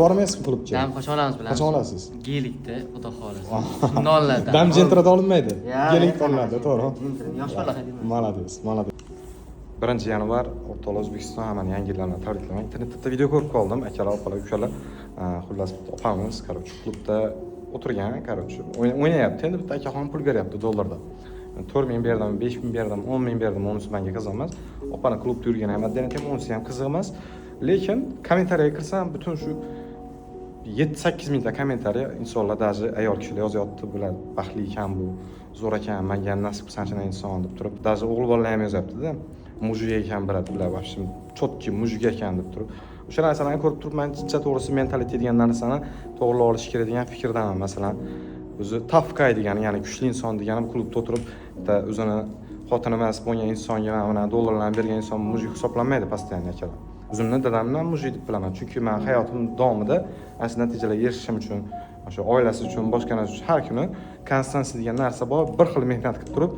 Bormaysizmi klubga? Dam qachon olamiz bilan? Qachon olasiz? Gelikda, xudo xohlasa. Nollardan. Dam jentrada olinmaydi. Gelik olinadi, to'g'ri. Yosh bola deyman. Молодец, молодец. 1-yanvar O'rtoqlar O'zbekiston hammani yangi yil bilan tabriklaman. Internetda video ko'rib qoldim. Akalar, opalar, ukalar. Xullas bitta opamiz, короче, klubda o'tirgan, короче, o'ynayapti. Endi bitta akaxon pul beryapti dollarda. 4000 berdim, 5000 berdim, 10000 berdim, unisi menga qiziq emas. Opani klubda yurgan ham, addan ham unisi ham qiziq emas. Lekin kommentariyaga kirsam, butun shu 7-8 mingta kommentariy insonlar, даже ayol kishilar yozyapti, bular baxtli ekan bu, zo'r ekan, menga nasib qilsanchina inson deb turib, даже o'g'il bolalar ham yozyapti-da. Mujik ekan bular, вообще chotki mujik ekan deb turib. O'sha narsalarni ko'rib turib, men chicha to'g'risi mentalitet degan narsani to'g'rilab olish kerak degan fikrdaman. Masalan, o'zi tafkay degani, ya'ni kuchli inson degani klubda o'tirib, bitta o'zini xotini emas bo'lgan insonga mana dollarlarni bergan inson mujik hisoblanmaydi постоянно akalar. O'zimni dadamdan mujik deb bilaman, chunki men hayotim davomida asl natijalarga erishishim uchun, o'sha oilasi uchun, boshqa narsa uchun har kuni konstansiya degan narsa bor, bir xil mehnat qilib turib,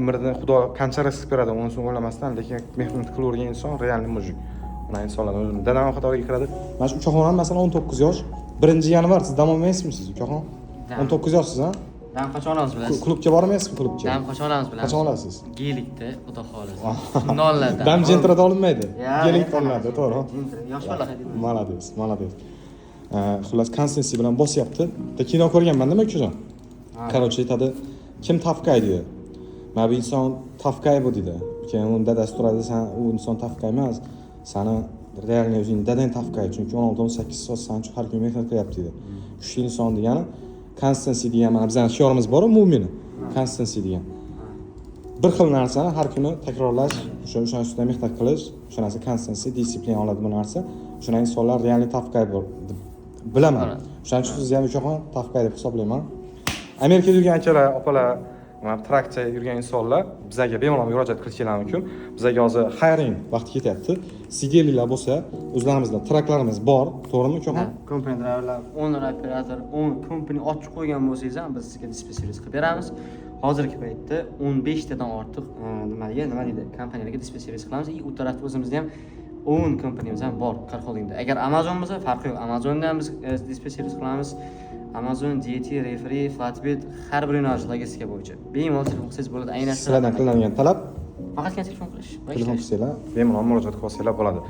umrida Xudo qancha rizq beradi, unisini o'ylamasdan, lekin mehnat qilavergan inson realniy mujik. Mana insonlardan o'zim dadam qatoriga kiradi. Mana shu ukaxon ham masalan 19 yosh, 1-yanvar siz dam olmaysizmi siz ukaxon? 19 yoshsiz, ha? Dam qachon olamiz bilasiz? Klubga bormaysizmi klubga? Dam qachon olamiz bilasiz? Qachon olasiz? Gelikda, xudo xohlasa. Nollardan. Dam jentrada olinmaydi. Gelik olinadi, to'g'ri. Yosh bola deyman. Молодец, молодец. Xullas konsensiya bilan bosyapti. Bitta kino ko'rganman, nima ukajon? Короче, aytadi, kim tafkay deydi. Mana bu inson tafkay bu deydi. Keyin uni dadasi turadi, sen u inson tafkay emas. Sani realniy o'zing dadang tafkay, chunki 16-18 soat san uchun har kun mehnat qilyapti deydi. Kuchli inson degani konsensiya degan mana bizning shiorimiz bor-ku, mu'mini. Konsensiya degan. Bir xil narsani har kuni takrorlash, o'sha ustida mehnat qilish, o'sha narsa konsensiya, disiplina oladi bu narsa. O'sha insonlar realniy tafkay deb bilaman. O'shaning uchun siz ham ukaxon tafkay deb hisoblayman. Amerikada yurgan akalar, opalar, mana traktsiya yurgan insonlar bizga bemalol murojaat qilishlari mumkin. Bizga hozir hiring vaqti ketyapti. Sigelinglar bo'lsa, o'zlarimizda traklarimiz bor, to'g'rimi ukaxon? Kompaniya driverlar, owner operator, kompaniya ochib qo'ygan bo'lsangiz ham biz sizga dispetcherist qilib beramiz. Hozirgi paytda 15 tadan ortiq nima deydi, kompaniyalarga dispetcherist qilamiz. U tarafda o'zimizda ham own kompaniyamiz ham bor Carholdingda. Agar Amazon bo'lsa, farqi yo'q. Amazonda ham biz dispetcherist qilamiz. Amazon, DT, Referee, Flatbed har bir yo'nalish logistika bo'yicha. Bemalol telefon qilsangiz bo'ladi. Aynan sizlardan qilinadigan talab faqatgina telefon qilish. telefon qilsanglar, bemalol murojaat qilsanglar bo'ladi.